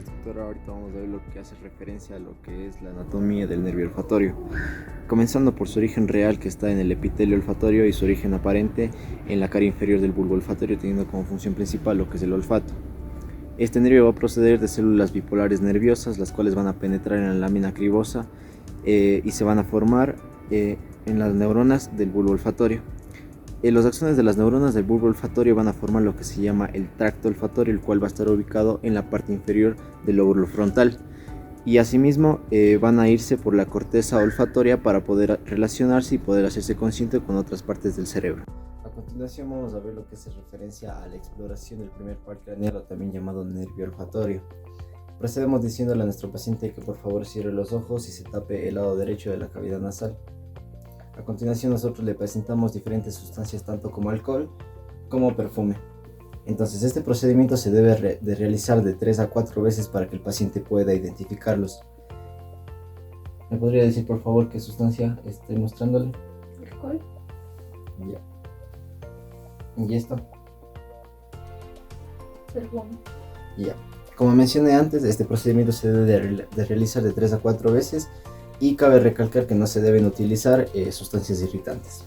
días, doctora. Ahorita vamos a ver lo que hace referencia a lo que es la anatomía del nervio olfatorio, comenzando por su origen real, que está en el epitelio olfatorio, y su origen aparente en la cara inferior del bulbo olfatorio, teniendo como función principal lo que es el olfato. Este nervio va a proceder de células bipolares nerviosas, las cuales van a penetrar en la lámina cribosa y se van a formar en las neuronas del bulbo olfatorio. Los axones de las neuronas del bulbo olfatorio van a formar lo que se llama el tracto olfatorio, el cual va a estar ubicado en la parte inferior del lóbulo frontal. Y asimismo van a irse por la corteza olfatoria para poder relacionarse y poder hacerse consciente con otras partes del cerebro. A continuación vamos a ver lo que hace referencia a la exploración del primer par craneal, o también llamado nervio olfatorio. Procedemos diciéndole a nuestro paciente que por favor cierre los ojos y se tape el lado derecho de la cavidad nasal. A continuación nosotros le presentamos diferentes sustancias, tanto como alcohol como perfume. Entonces este procedimiento se debe de realizar de 3 a 4 veces para que el paciente pueda identificarlos. ¿Me podría decir por favor qué sustancia estoy mostrándole? Alcohol. Ya. ¿Y esto? Perfume. Ya. Como mencioné antes, este procedimiento se debe de realizar de 3 a 4 veces. Y cabe recalcar que no se deben utilizar sustancias irritantes.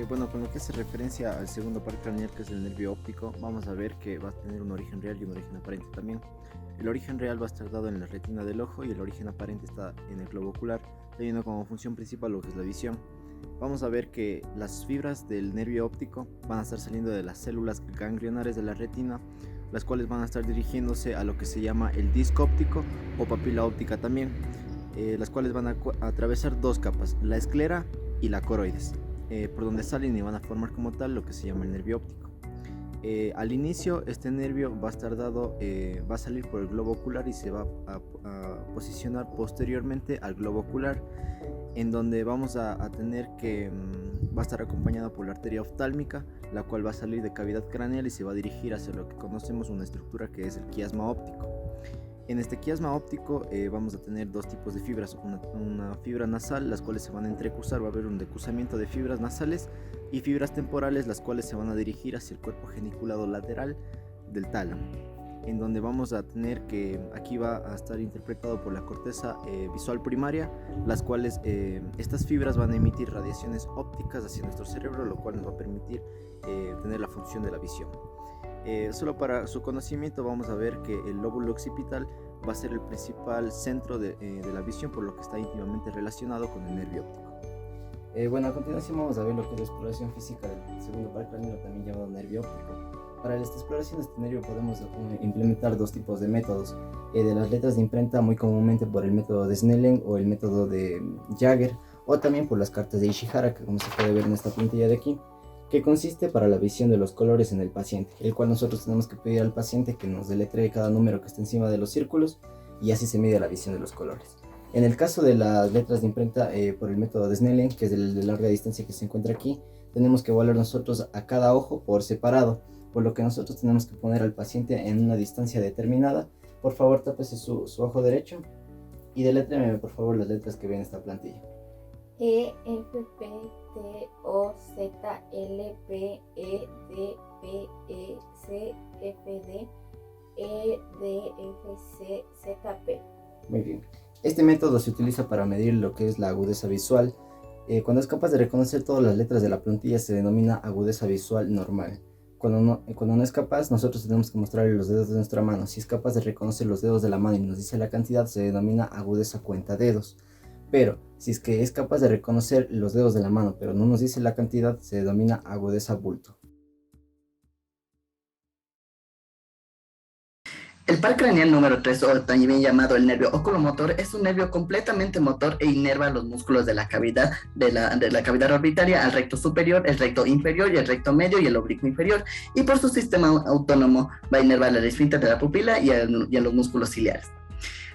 Bueno, con lo que hace referencia al segundo par craneal, que es el nervio óptico, vamos a ver que va a tener un origen real y un origen aparente también. El origen real va a estar dado en la retina del ojo y el origen aparente está en el globo ocular, teniendo como función principal lo que es la visión. Vamos a ver que las fibras del nervio óptico van a estar saliendo de las células ganglionares de la retina, las cuales van a estar dirigiéndose a lo que se llama el disco óptico o papila óptica también, las cuales van a atravesar dos capas, la esclera y la coroides, por donde salen y van a formar como tal lo que se llama el nervio óptico. Al inicio este nervio va a estar dado, va a salir por el globo ocular y se va a posicionar posteriormente al globo ocular, en donde vamos a tener que va a estar acompañado por la arteria oftálmica, la cual va a salir de cavidad craneal y se va a dirigir hacia lo que conocemos una estructura que es el quiasma óptico. En este quiasma óptico vamos a tener dos tipos de fibras, una fibra nasal, las cuales se van a entrecruzar, va a haber un decruzamiento de fibras nasales, y fibras temporales, las cuales se van a dirigir hacia el cuerpo geniculado lateral del tálamo, en donde vamos a tener que aquí va a estar interpretado por la corteza visual primaria, las cuales estas fibras van a emitir radiaciones ópticas hacia nuestro cerebro, lo cual nos va a permitir tener la función de la visión. Solo para su conocimiento, vamos a ver que el lóbulo occipital va a ser el principal centro de la visión, por lo que está íntimamente relacionado con el nervio óptico. Bueno, a continuación vamos a ver lo que es la exploración física del segundo par craneal, también llamado nervio óptico. Para esta exploración de este nervio podemos implementar dos tipos de métodos. De las letras de imprenta, muy comúnmente por el método de Snellen o el método de Jagger, o también por las cartas de Ishihara, que como se puede ver en esta plantilla de aquí, que consiste para la visión de los colores en el paciente, el cual nosotros tenemos que pedir al paciente que nos deletree cada número que está encima de los círculos, y así se mide la visión de los colores. En el caso de las letras de imprenta por el método de Snellen, que es el de larga distancia que se encuentra aquí, tenemos que evaluar nosotros a cada ojo por separado, por lo que nosotros tenemos que poner al paciente en una distancia determinada. Por favor, tápese su ojo derecho y delétreme por favor las letras que ven en esta plantilla. E, F, P, T, O, Z, L, P, E, D, P, E, C, F, D, E, D, F, C, Z, P. Muy bien. Este método se utiliza para medir lo que es la agudeza visual. Cuando es capaz de reconocer todas las letras de la plantilla se denomina agudeza visual normal. Cuando no es capaz, nosotros tenemos que mostrarle los dedos de nuestra mano. Si es capaz de reconocer los dedos de la mano y nos dice la cantidad, se denomina agudeza cuenta dedos. Pero si es que es capaz de reconocer los dedos de la mano pero no nos dice la cantidad, se denomina agudeza bulto. El par craneal número 3, o también llamado el nervio oculomotor, es un nervio completamente motor e inerva los músculos de la cavidad orbitaria al recto superior, el recto inferior y el recto medio y el oblicuo inferior, y por su sistema autónomo va a inervar el esfínter de la pupila y a los músculos ciliares.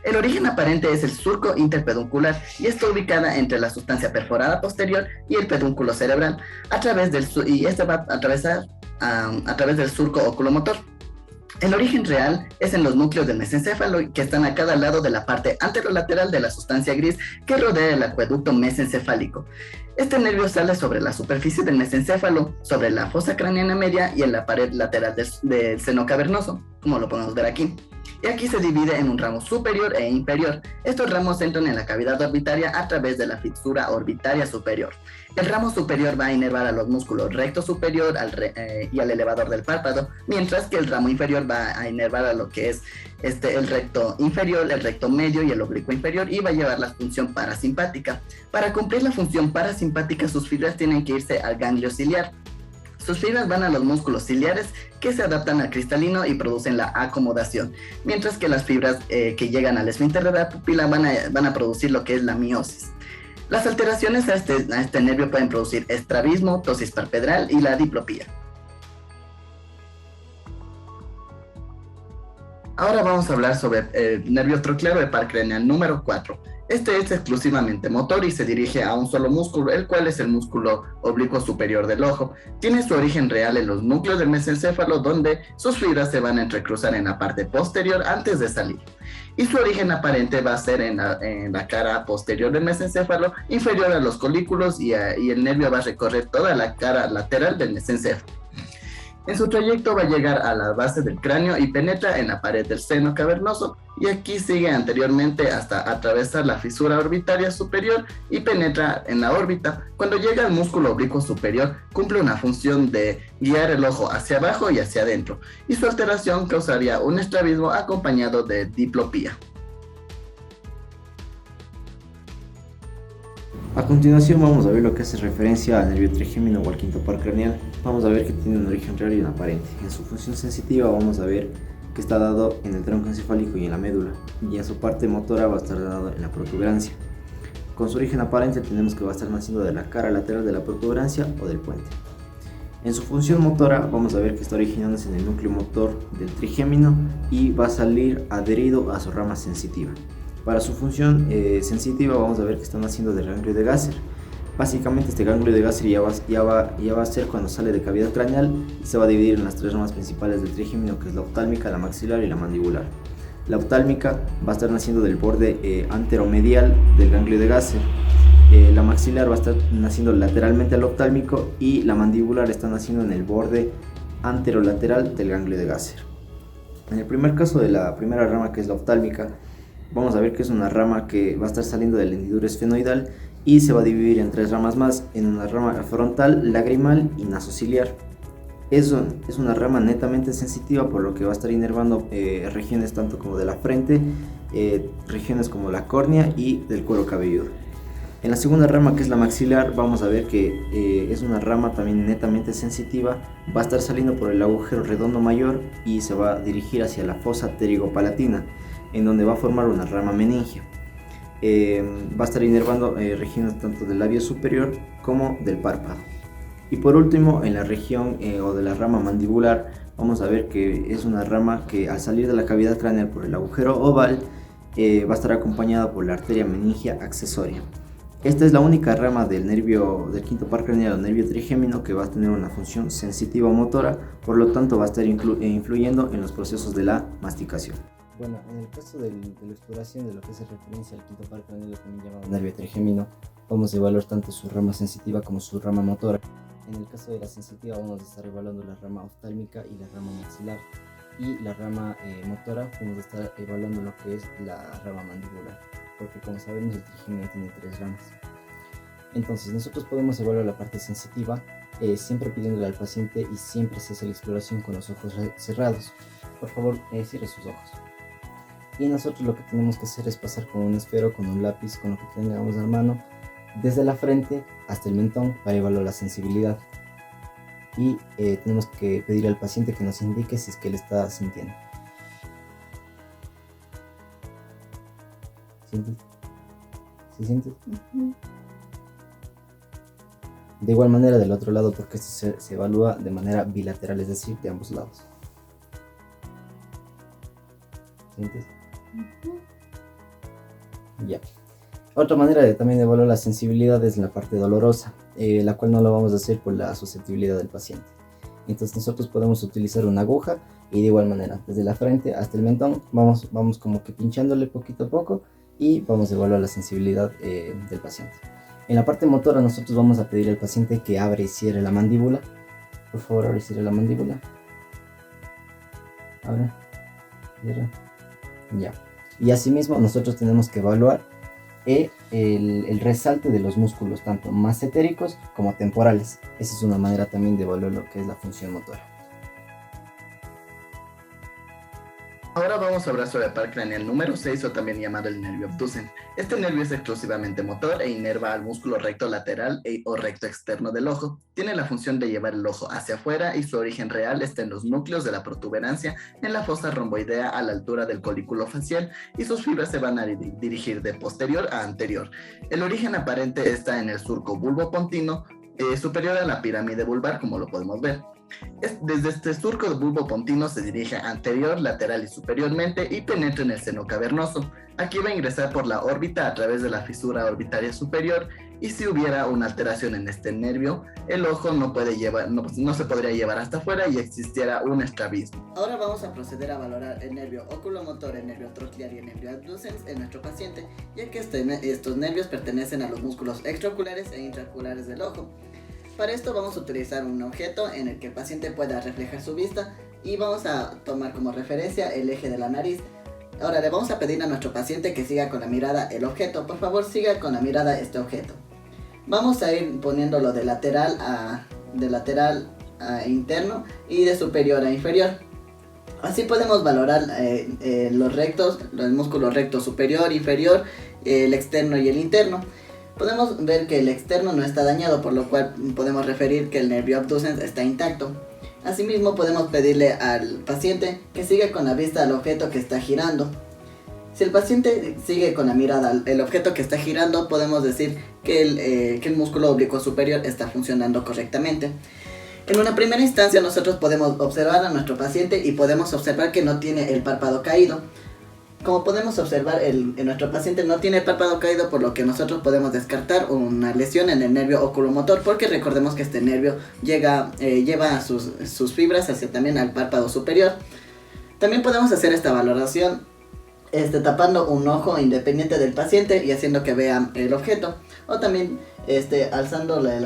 El origen aparente es el surco interpeduncular y está ubicada entre la sustancia perforada posterior y el pedúnculo cerebral, y este va a atravesar a través del surco oculomotor. El origen real es en los núcleos del mesencéfalo que están a cada lado de la parte anterolateral de la sustancia gris que rodea el acueducto mesencefálico. Este nervio sale sobre la superficie del mesencéfalo, sobre la fosa craneana media y en la pared lateral del seno cavernoso, como lo podemos ver aquí. Y aquí se divide en un ramo superior e inferior. Estos ramos entran en la cavidad orbitaria a través de la fisura orbitaria superior. El ramo superior va a inervar a los músculos recto superior y al elevador del párpado, mientras que el ramo inferior va a inervar a lo que es el recto inferior, el recto medio y el oblicuo inferior, y va a llevar la función parasimpática. Para cumplir la función parasimpática, sus fibras tienen que irse al ganglio ciliar. Sus fibras van a los músculos ciliares que se adaptan al cristalino y producen la acomodación, mientras que las fibras que llegan al esfínter de la pupila van a producir lo que es la miosis. Las alteraciones a este nervio pueden producir estrabismo, ptosis palpebral y la diplopía. Ahora vamos a hablar sobre el nervio troclear o el par craneal número 4. Este es exclusivamente motor y se dirige a un solo músculo, el cual es el músculo oblicuo superior del ojo. Tiene su origen real en los núcleos del mesencéfalo, donde sus fibras se van a entrecruzar en la parte posterior antes de salir. Y su origen aparente va a ser en la cara posterior del mesencéfalo, inferior a los colículos, y el nervio va a recorrer toda la cara lateral del mesencéfalo. En su trayecto va a llegar a la base del cráneo y penetra en la pared del seno cavernoso, y aquí sigue anteriormente hasta atravesar la fisura orbitaria superior y penetra en la órbita. Cuando llega al músculo oblicuo superior, cumple una función de guiar el ojo hacia abajo y hacia adentro, y su alteración causaría un estrabismo acompañado de diplopía. A continuación vamos a ver lo que hace referencia al nervio trigémino o al quinto par craneal. Vamos a ver que tiene un origen real y un aparente. En su función sensitiva vamos a ver que está dado en el tronco encefálico y en la médula, y en su parte motora va a estar dado en la protuberancia. Con su origen aparente tenemos que va a estar naciendo de la cara lateral de la protuberancia o del puente. En su función motora vamos a ver que está originándose en el núcleo motor del trigémino y va a salir adherido a su rama sensitiva. Para su función sensitiva vamos a ver que está naciendo del ganglio de Gasser. Básicamente este ganglio de Gasser ya va a ser cuando sale de cavidad craneal y se va a dividir en las tres ramas principales del trigémino, que es la oftálmica, la maxilar y la mandibular. La oftálmica va a estar naciendo del borde anteromedial del ganglio de Gasser. La maxilar va a estar naciendo lateralmente al oftálmico y la mandibular está naciendo en el borde anterolateral del ganglio de Gasser. En el primer caso de la primera rama, que es la oftálmica, vamos a ver que es una rama que va a estar saliendo de la hendidura esfenoidal y se va a dividir en tres ramas más, en una rama frontal, lagrimal y nasociliar. Es una rama netamente sensitiva, por lo que va a estar inervando regiones tanto como de la frente, regiones como la córnea y del cuero cabelludo. En la segunda rama, que es la maxilar, vamos a ver que es una rama también netamente sensitiva. Va a estar saliendo por el agujero redondo mayor y se va a dirigir hacia la fosa pterigopalatina, en donde va a formar una rama meningia. Va a estar inervando regiones tanto del labio superior como del párpado. Y por último, en la región o de la rama mandibular, vamos a ver que es una rama que al salir de la cavidad craneal por el agujero oval va a estar acompañada por la arteria meningia accesoria. Esta es la única rama del nervio del quinto par craneal o nervio trigémino que va a tener una función sensitiva o motora, por lo tanto va a estar influyendo en los procesos de la masticación. Bueno, en el caso de la exploración de lo que hace referencia al quinto par craneal, también llamado nervio trigémino, vamos a evaluar tanto su rama sensitiva como su rama motora. En el caso de la sensitiva vamos a estar evaluando la rama oftálmica y la rama maxilar, y la rama motora vamos a estar evaluando lo que es la rama mandibular, porque como sabemos el trigémino tiene tres ramas. Entonces nosotros podemos evaluar la parte sensitiva siempre pidiéndole al paciente, y siempre se hace la exploración con los ojos cerrados. Por favor, cierre sus ojos. Y nosotros lo que tenemos que hacer es pasar con un esfero, con un lápiz, con lo que tengamos a mano, desde la frente hasta el mentón para evaluar la sensibilidad. Y tenemos que pedir al paciente que nos indique si es que él está sintiendo. ¿Sientes? ¿Sí sientes? De igual manera del otro lado, porque esto se evalúa de manera bilateral, es decir, de ambos lados. ¿Sientes? Ya. Otra manera de también evaluar la sensibilidad es la parte dolorosa, la cual no lo vamos a hacer por la susceptibilidad del paciente. Entonces nosotros podemos utilizar una aguja y de igual manera, desde la frente hasta el mentón, vamos como que pinchándole poquito a poco y vamos a evaluar la sensibilidad del paciente. En la parte motora nosotros vamos a pedir al paciente que abra y cierre la mandíbula. Por favor, abre y cierre la mandíbula. Abre, cierra. Ya. Y asimismo nosotros tenemos que evaluar el resalte de los músculos, tanto massetéricos como temporales. Esa es una manera también de evaluar lo que es la función motora. Ahora vamos a hablar sobre el par craneal número 6, o también llamado el nervio abducens. Este nervio es exclusivamente motor e inerva al músculo recto lateral o recto externo del ojo. Tiene la función de llevar el ojo hacia afuera y su origen real está en los núcleos de la protuberancia en la fosa romboidea a la altura del colículo facial, y sus fibras se van a dirigir de posterior a anterior. El origen aparente está en el surco bulbopontino superior a la pirámide vulvar, como lo podemos ver. Desde este surco de bulbopontino se dirige anterior, lateral y superiormente y penetra en el seno cavernoso. Aquí va a ingresar por la órbita a través de la fisura orbitaria superior, y si hubiera una alteración en este nervio, el ojo no se podría llevar hasta afuera y existiera un estrabismo. Ahora vamos a proceder a valorar el nervio oculomotor, el nervio troclear y el nervio abducens en nuestro paciente, ya que estos nervios pertenecen a los músculos extraoculares e intraoculares del ojo. Para esto vamos a utilizar un objeto en el que el paciente pueda reflejar su vista, y vamos a tomar como referencia el eje de la nariz. Ahora le vamos a pedir a nuestro paciente que siga con la mirada el objeto. Por favor, siga con la mirada este objeto. Vamos a ir poniéndolo de lateral a interno y de superior a inferior. Así podemos valorar los rectos, los músculos recto superior, inferior, el externo y el interno. Podemos ver que el externo no está dañado, por lo cual podemos referir que el nervio abducens está intacto. Asimismo, podemos pedirle al paciente que siga con la vista al objeto que está girando. Si el paciente sigue con la mirada el objeto que está girando, podemos decir que el músculo oblicuo superior está funcionando correctamente. En una primera instancia nosotros podemos observar a nuestro paciente y podemos observar que no tiene el párpado caído. Como podemos observar, nuestro paciente no tiene el párpado caído, por lo que nosotros podemos descartar una lesión en el nervio oculomotor, porque recordemos que este nervio lleva sus fibras hacia también al párpado superior. También podemos hacer esta valoración tapando un ojo independiente del paciente y haciendo que vea el objeto, o también alzándole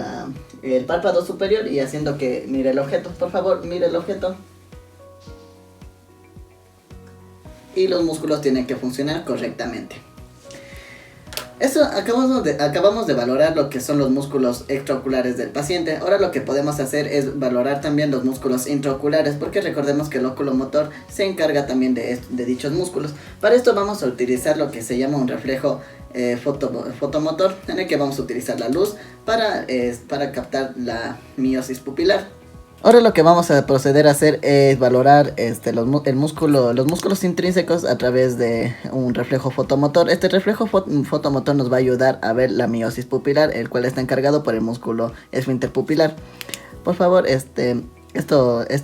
el párpado superior y haciendo que mire el objeto. Por favor, mire el objeto. Y los músculos tienen que funcionar correctamente. Eso, acabamos de valorar lo que son los músculos extraoculares del paciente. Ahora lo que podemos hacer es valorar también los músculos intraoculares, porque recordemos que el óculo-motor se encarga también de dichos músculos. Para esto vamos a utilizar lo que se llama un reflejo fotomotor, en el que vamos a utilizar la luz para captar la miosis pupilar. Ahora lo que vamos a proceder a hacer es valorar los músculos intrínsecos a través de un reflejo fotomotor. Este reflejo fotomotor nos va a ayudar a ver la miosis pupilar, el cual está encargado por el músculo esfínter pupilar. Por favor, este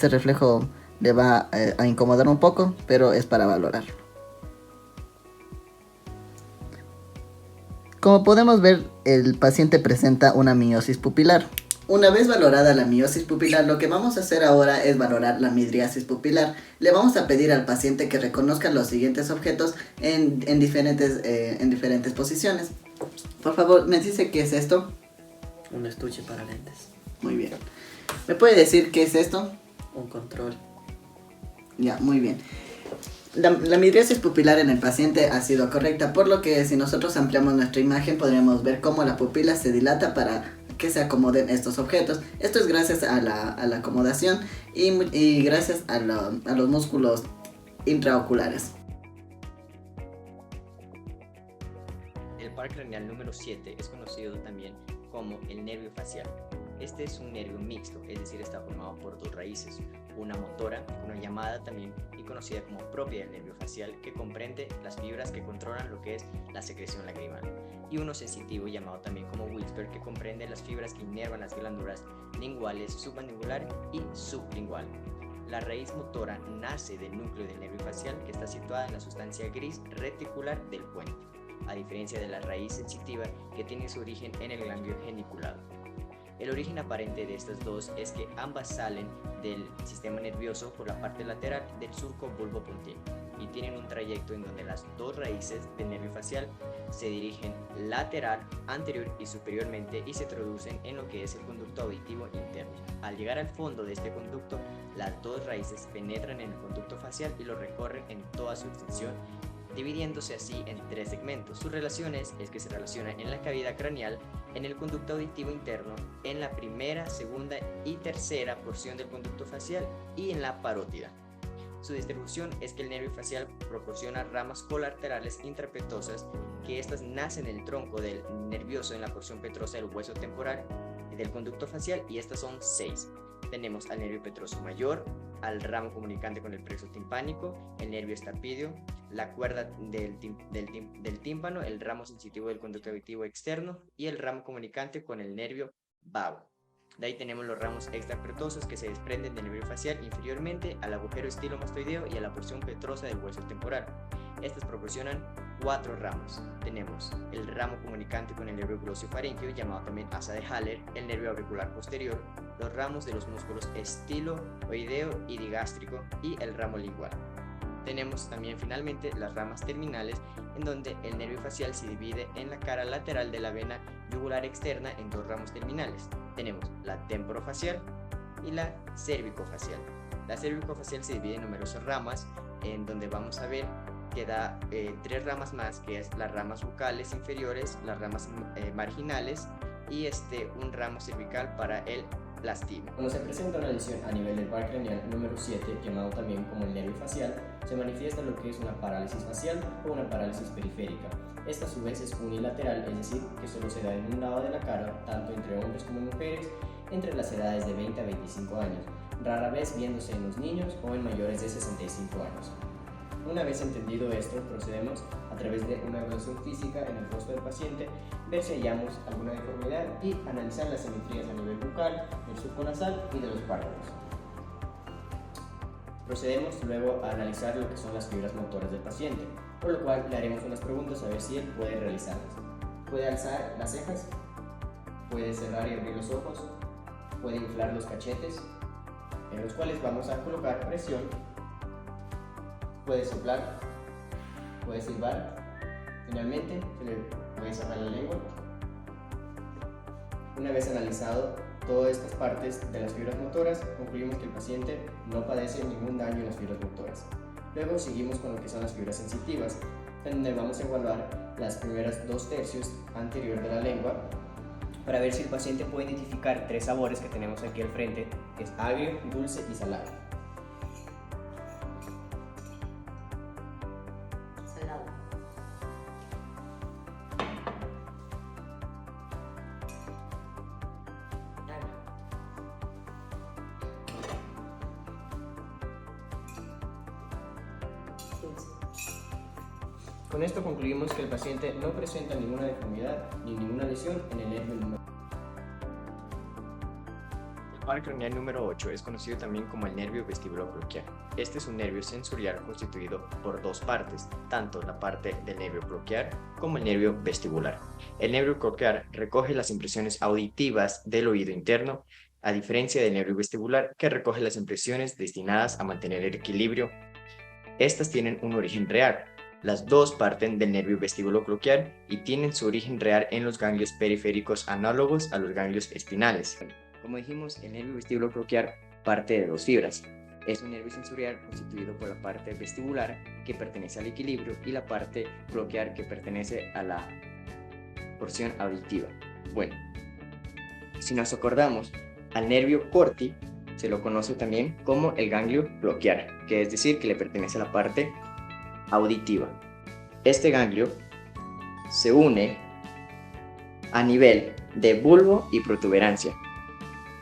reflejo le va a incomodar un poco, pero es para valorar. Como podemos ver, el paciente presenta una miosis pupilar. Una vez valorada la miosis pupilar, lo que vamos a hacer ahora es valorar la midriasis pupilar. Le vamos a pedir al paciente que reconozca los siguientes objetos en diferentes posiciones. Por favor, ¿me dice qué es esto? Un estuche para lentes. Muy bien. ¿Me puede decir qué es esto? Un control. Ya, muy bien. La midriasis pupilar en el paciente ha sido correcta, por lo que si nosotros ampliamos nuestra imagen podremos ver cómo la pupila se dilata para que se acomoden estos objetos. Esto es gracias a la acomodación y gracias a los músculos intraoculares. El par craneal número 7 es conocido también como el nervio facial. Este es un nervio mixto, es decir, está formado por dos raíces, una motora, una llamada también y conocida como propia del nervio facial, que comprende las fibras que controlan lo que es la secreción lagrimal, y uno sensitivo llamado también como Wilsberg, que comprende las fibras que inervan las glándulas linguales, submandibular y sublingual. La raíz motora nace del núcleo del nervio facial, que está situada en la sustancia gris reticular del puente, a diferencia de la raíz sensitiva, que tiene su origen en el ganglio geniculado. El origen aparente de estas dos es que ambas salen del sistema nervioso por la parte lateral del surco bulbopontino y tienen un trayecto en donde las dos raíces del nervio facial se dirigen lateral, anterior y superiormente y se introducen en lo que es el conducto auditivo interno. Al llegar al fondo de este conducto, las dos raíces penetran en el conducto facial y lo recorren en toda su extensión, dividiéndose así en tres segmentos. Sus relaciones es que se relacionan en la cavidad craneal, en el conducto auditivo interno, en la primera, segunda y tercera porción del conducto facial y en la parótida. Su distribución es que el nervio facial proporciona ramas colaterales intrapetosas, que estas nacen en el tronco del nervioso en la porción petrosa del hueso temporal del conducto facial, y estas son 6. Tenemos al nervio petroso mayor, al ramo comunicante con el plexo timpánico, el nervio estapidio, la cuerda del tímpano, el ramo sensitivo del conducto auditivo externo y el ramo comunicante con el nervio vago. De ahí tenemos los ramos extrapetosos que se desprenden del nervio facial inferiormente al agujero estilomastoideo y a la porción petrosa del hueso temporal. Estas proporcionan 4 ramos. Tenemos el ramo comunicante con el nervio glossofaríngeo, llamado también asa de Haller, el nervio auricular posterior, los ramos de los músculos estiloideo y digástrico y el ramo lingual. Tenemos también finalmente las ramas terminales, en donde el nervio facial se divide en la cara lateral de la vena yugular externa en 2 ramos terminales. Tenemos la temporofacial y la cervicofacial. La cervicofacial se divide en numerosas ramas, en donde vamos a ver que da 3 ramas más, que es las ramas bucales inferiores, las ramas marginales y un ramo cervical para el plastino. Cuando se presenta una lesión a nivel del par craneal número 7, llamado también como el nervio facial, se manifiesta lo que es una parálisis facial o una parálisis periférica. Esta a su vez es unilateral, es decir, que solo se da en un lado de la cara, tanto entre hombres como mujeres, entre las edades de 20 a 25 años, rara vez viéndose en los niños o en mayores de 65 años. Una vez entendido esto, procedemos a través de una evaluación física en el rostro del paciente, ver si hallamos alguna deformidad y analizar las simetrías a nivel bucal, del surco nasal y de los párpados. Procedemos luego a analizar lo que son las fibras motoras del paciente, por lo cual le haremos unas preguntas a ver si él puede realizarlas. Puede alzar las cejas, puede cerrar y abrir los ojos, puede inflar los cachetes, en los cuales vamos a colocar presión. Puede soplar, puede silbar, finalmente se le puede cerrar la lengua. Una vez analizado todas estas partes de las fibras motoras, concluimos que el paciente no padece ningún daño en las fibras motoras. Luego seguimos con lo que son las fibras sensitivas, en donde vamos a evaluar las primeras 2/3 anterior de la lengua para ver si el paciente puede identificar 3 sabores que tenemos aquí al frente, que es agrio, dulce y salado. Con esto concluimos que el paciente no presenta ninguna deformidad ni ninguna lesión en el nervio número. El par craneal número 8 es conocido también como el nervio vestibulocroquial. Este es un nervio sensorial constituido por 2 partes, tanto la parte del nervio cloquial como el nervio vestibular. El nervio cloquial recoge las impresiones auditivas del oído interno, a diferencia del nervio vestibular, que recoge las impresiones destinadas a mantener el equilibrio. Estas tienen un origen real. Las dos parten del nervio vestibulocroquial y tienen su origen real en los ganglios periféricos análogos a los ganglios espinales. Como dijimos, el nervio vestibulocroquial parte de 2 fibras. Es un nervio sensorial constituido por la parte vestibular, que pertenece al equilibrio, y la parte cloquial, que pertenece a la porción auditiva. Bueno, si nos acordamos, al nervio corti se lo conoce también como el ganglio cloquial, que es decir, que le pertenece a la parte auditiva. Este ganglio se une a nivel de bulbo y protuberancia,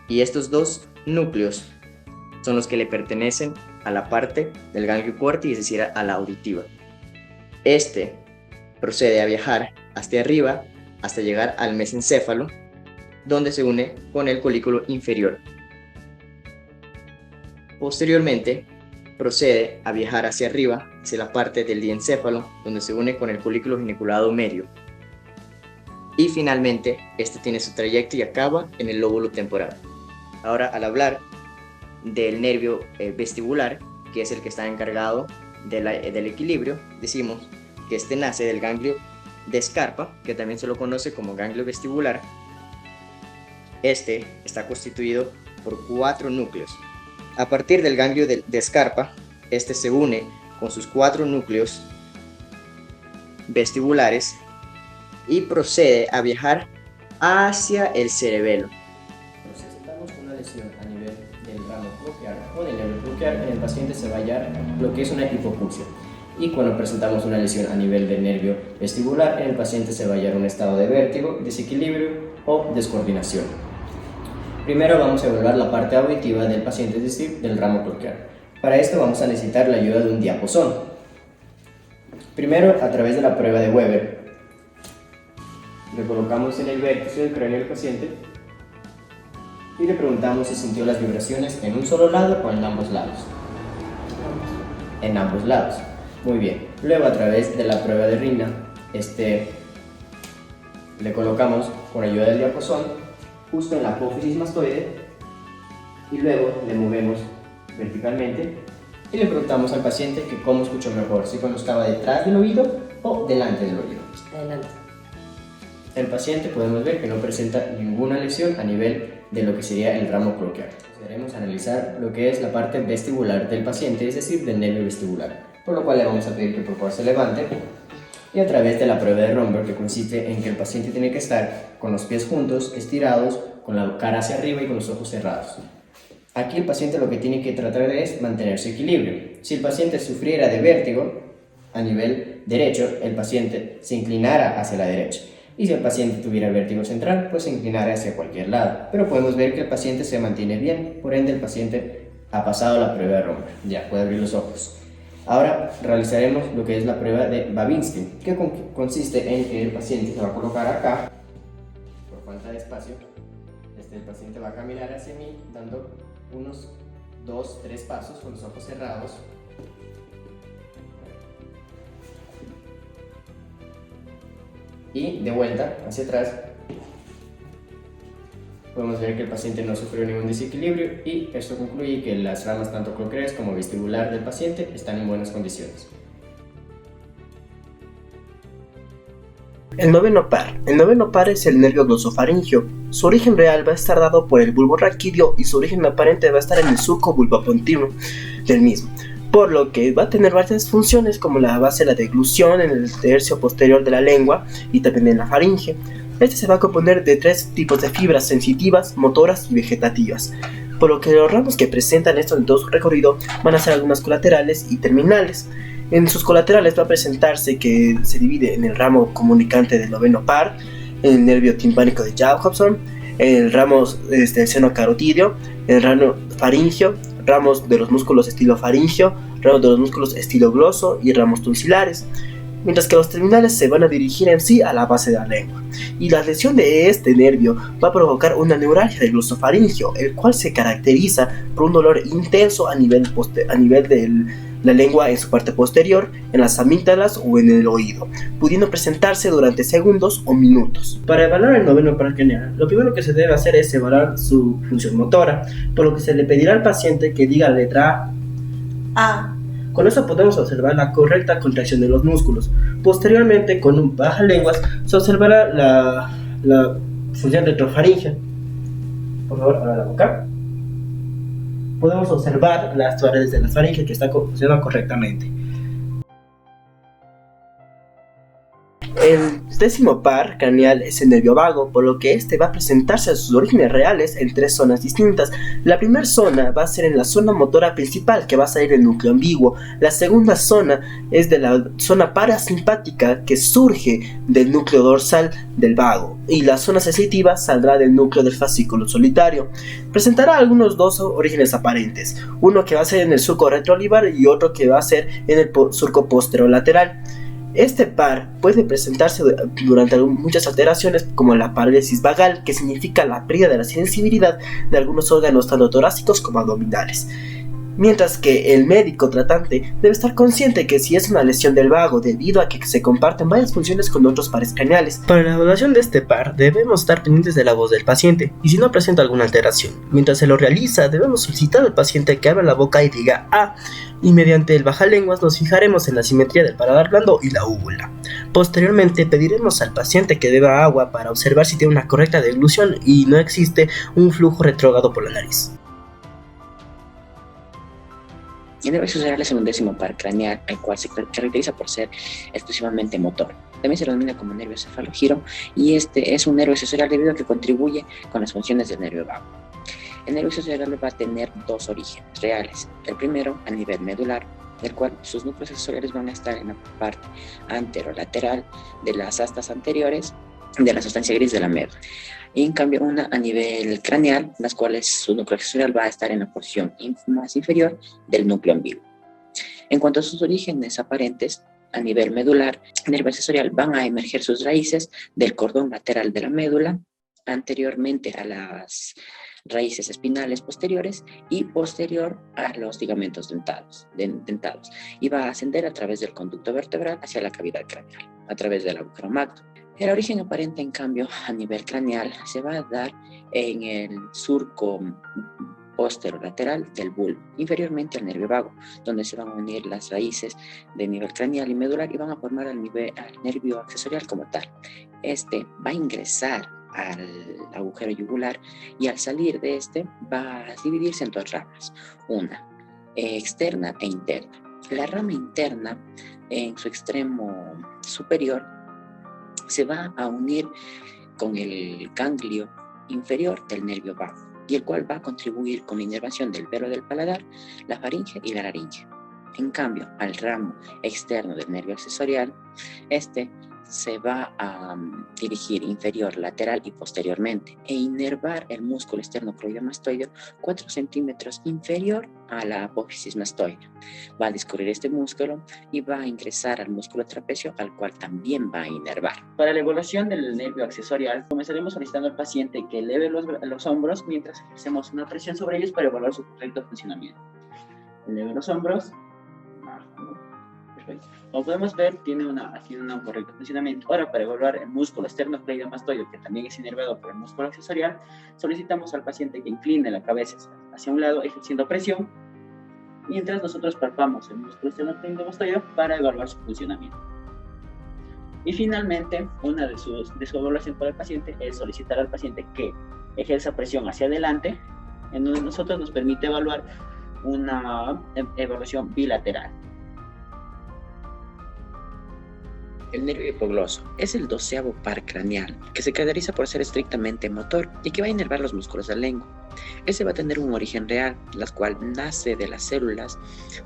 y estos 2 núcleos son los que le pertenecen a la parte del ganglio corti, es decir, a la auditiva. Este procede a viajar hacia arriba hasta llegar al mesencéfalo, donde se une con el colículo inferior. Posteriormente, procede a viajar hacia arriba, hacia la parte del diencéfalo, donde se une con el colículo geniculado medio. Y finalmente, este tiene su trayecto y acaba en el lóbulo temporal. Ahora, al hablar del nervio vestibular, que es el que está encargado del equilibrio, decimos que este nace del ganglio de Scarpa, que también se lo conoce como ganglio vestibular. Este está constituido por 4 núcleos. A partir del ganglio de Scarpa, este se une con sus 4 núcleos vestibulares y procede a viajar hacia el cerebelo. Si presentamos una lesión a nivel del ramo coclear o del nervio coclear, en el paciente se va a hallar lo que es una hipoacusia. Y cuando presentamos una lesión a nivel del nervio vestibular, en el paciente se va a hallar un estado de vértigo, desequilibrio o descoordinación. Primero vamos a evaluar la parte auditiva del paciente, es decir, del ramo coclear. Para esto vamos a necesitar la ayuda de un diapasón. Primero, a través de la prueba de Weber, le colocamos en el vértice del cráneo del paciente y le preguntamos si sintió las vibraciones en un solo lado o en ambos lados. En ambos lados. Muy bien. Luego, a través de la prueba de Rinda, le colocamos con ayuda del diapasón justo en la apófisis mastoide y luego le movemos verticalmente y le preguntamos al paciente que cómo escuchó mejor, si cuando estaba detrás del oído o delante del oído. Adelante. El paciente podemos ver que no presenta ninguna lesión a nivel de lo que sería el ramo coclear. Procederemos a analizar lo que es la parte vestibular del paciente, es decir, del nervio vestibular, por lo cual le vamos a pedir que por favor se levante y a través de la prueba de Romberg, que consiste en que el paciente tiene que estar con los pies juntos, estirados, con la cara hacia arriba y con los ojos cerrados. Aquí el paciente lo que tiene que tratar es mantener su equilibrio. Si el paciente sufriera de vértigo a nivel derecho, el paciente se inclinara hacia la derecha. Y si el paciente tuviera vértigo central, pues se inclinara hacia cualquier lado. Pero podemos ver que el paciente se mantiene bien, por ende el paciente ha pasado la prueba de Romberg. Ya, puede abrir los ojos. Ahora realizaremos lo que es la prueba de Babinski, que consiste en que el paciente se va a colocar acá, por falta de espacio. El paciente va a caminar hacia mí, dando unos 2-3 pasos con los ojos cerrados. Y de vuelta hacia atrás. Podemos ver que el paciente no sufrió ningún desequilibrio y esto concluye que las ramas tanto cocleares como vestibular del paciente están en buenas condiciones. El noveno par. El noveno par es el nervio glosofaringio. Su origen real va a estar dado por el bulbo raquídeo y su origen aparente va a estar en el surco bulbopontino del mismo, por lo que va a tener varias funciones como la base de la deglución en el tercio posterior de la lengua y también en la faringe. Este se va a componer de 3 tipos de fibras sensitivas, motoras y vegetativas, por lo que los ramos que presentan esto en todo su recorrido van a ser algunas colaterales y terminales. En sus colaterales va a presentarse que se divide en el ramo comunicante del noveno par, el nervio timpánico de Jacobson, el ramo del seno carotídeo, el ramo faringio, ramos de los músculos estilofaringio, ramos de los músculos estilogloso y ramos tonsilares, mientras que los terminales se van a dirigir en sí a la base de la lengua. Y la lesión de este nervio va a provocar una neuralgia del glosofaringio, el cual se caracteriza por un dolor intenso a nivel de la lengua en su parte posterior, en las amígdalas o en el oído, pudiendo presentarse durante segundos o minutos. Para evaluar el noveno par craneal, lo primero que se debe hacer es evaluar su función motora, por lo que se le pedirá al paciente que diga la letra A. Con eso podemos observar la correcta contracción de los músculos. Posteriormente, con un bajalenguas, se observará la función retrofaringea. Por favor, abra la boca. Podemos observar las paredes de la faringe que están funcionando correctamente. El décimo par craneal es el nervio vago, por lo que este va a presentarse a sus orígenes reales en 3 zonas distintas. La primera zona va a ser en la zona motora principal, que va a salir del núcleo ambiguo. La segunda zona es de la zona parasimpática, que surge del núcleo dorsal del vago. Y la zona sensitiva saldrá del núcleo del fascículo solitario. Presentará algunos 2 orígenes aparentes, uno que va a ser en el surco retroolivar y otro que va a ser en el surco posterolateral. Este par puede presentarse durante muchas alteraciones como la parálisis vagal, que significa la pérdida de la sensibilidad de algunos órganos tanto torácicos como abdominales. Mientras que el médico tratante debe estar consciente que si es una lesión del vago debido a que se comparten varias funciones con otros pares craneales. Para la evaluación de este par debemos estar pendientes de la voz del paciente y si no presenta alguna alteración. Mientras se lo realiza debemos solicitar al paciente que abra la boca y diga "ah", y mediante el bajalenguas nos fijaremos en la simetría del paladar blando y la úvula. Posteriormente pediremos al paciente que beba agua para observar si tiene una correcta deglución y no existe un flujo retrógrado por la nariz. El nervio accesorial es el 11º par craneal, el cual se caracteriza por ser exclusivamente motor. También se lo denomina como nervio cefalogiro y este es un nervio accesorial debido a que contribuye con las funciones del nervio vago. El nervio accesorial va a tener dos orígenes reales. El primero a nivel medular, el cual sus núcleos accesoriales van a estar en la parte anterolateral de las astas anteriores de la sustancia gris de la médula. Y en cambio una a nivel craneal, las cuales su núcleo accesorial va a estar en la porción más inferior del núcleo ambiguo. En cuanto a sus orígenes aparentes, a nivel medular, el nervio accesorial van a emerger sus raíces del cordón lateral de la médula, anteriormente a las raíces espinales posteriores y posterior a los ligamentos dentados, y va a ascender a través del conducto vertebral hacia la cavidad craneal, a través del agujero magno. El origen aparente, en cambio, a nivel craneal, se va a dar en el surco posterolateral del bulbo, inferiormente al nervio vago, donde se van a unir las raíces de nivel craneal y medular y van a formar al nervio accesorial como tal. Este va a ingresar al agujero yugular y al salir de este va a dividirse en dos ramas, una externa e interna. La rama interna, en su extremo superior, se va a unir con el ganglio inferior del nervio vago, y el cual va a contribuir con la inervación del velo del paladar, la faringe y la laringe. En cambio, al ramo externo del nervio accesorial, este se va a dirigir inferior, lateral y posteriormente e inervar el músculo esternocleidomastoideo 4 centímetros inferior a la apófisis mastoidea. Va a discurrir este músculo y va a ingresar al músculo trapecio, al cual también va a inervar. Para la evaluación del nervio accesorial, comenzaremos solicitando al paciente que eleve los hombros mientras ejercemos una presión sobre ellos para evaluar su correcto funcionamiento. Eleve los hombros. Perfecto. Como podemos ver, tiene un correcto funcionamiento. Ahora, para evaluar el músculo esternocleidomastoideo, que también es inervado por el músculo accesorial, solicitamos al paciente que incline la cabeza hacia un lado, ejerciendo presión, mientras nosotros palpamos el músculo esternocleidomastoideo para evaluar su funcionamiento. Y finalmente, una de su evaluación para el paciente es solicitar al paciente que ejerza presión hacia adelante, en donde nosotros nos permite evaluar una evaluación bilateral. El nervio hipogloso es el 12º par craneal, que se caracteriza por ser estrictamente motor y que va a inervar los músculos de la lengua. Este va a tener un origen real, la cual nace de las células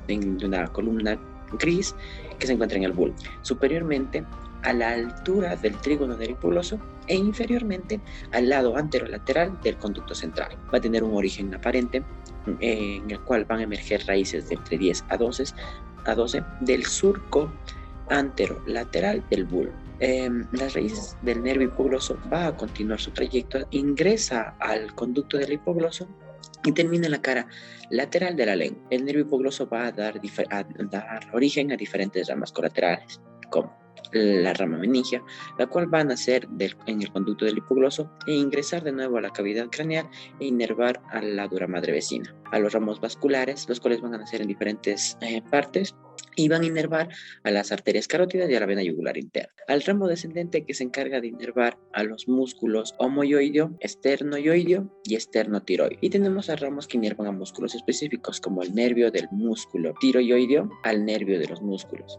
de una columna gris que se encuentra en el bulbo, superiormente a la altura del trígono del hipogloso e inferiormente al lado anterolateral del conducto central. Va a tener un origen aparente en el cual van a emerger raíces de entre 10 a 12 del surco anterolateral del bulbo. Las raíces del nervio hipogloso va a continuar su trayecto, ingresa al conducto del hipogloso y termina en la cara lateral de la lengua. El nervio hipogloso va a dar origen a diferentes ramas colaterales, como la rama meningia, la cual va a nacer en el conducto del hipogloso e ingresar de nuevo a la cavidad craneal e inervar a la dura madre vecina. A los ramos vasculares, los cuales van a nacer en diferentes partes y van a inervar a las arterias carótidas y a la vena yugular interna. Al ramo descendente, que se encarga de inervar a los músculos homoioideo, esternoioideo y esternotiroideo. Y tenemos a ramos que inervan a músculos específicos, como el nervio del músculo tiroioideo al nervio de los músculos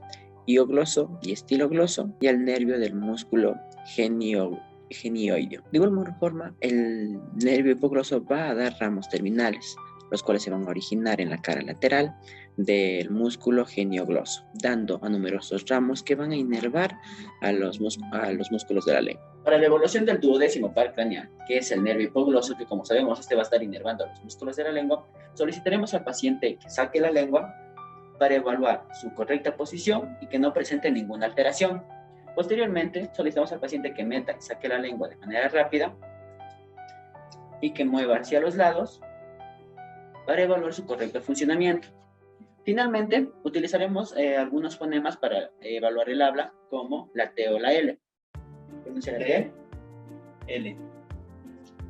iogloso y estilogloso y al nervio del músculo genioideo. De igual forma, el nervio hipogloso va a dar ramos terminales, los cuales se van a originar en la cara lateral del músculo geniogloso, dando a numerosos ramos que van a inervar a los músculos de la lengua. Para la evaluación del 12º par craneal, que es el nervio hipogloso, que como sabemos este va a estar inervando a los músculos de la lengua, solicitaremos al paciente que saque la lengua para evaluar su correcta posición y que no presente ninguna alteración. Posteriormente, solicitamos al paciente que meta y saque la lengua de manera rápida y que mueva hacia los lados para evaluar su correcto funcionamiento. Finalmente, utilizaremos algunos fonemas para evaluar el habla, como la T o la L. ¿Pronunciar la T? L.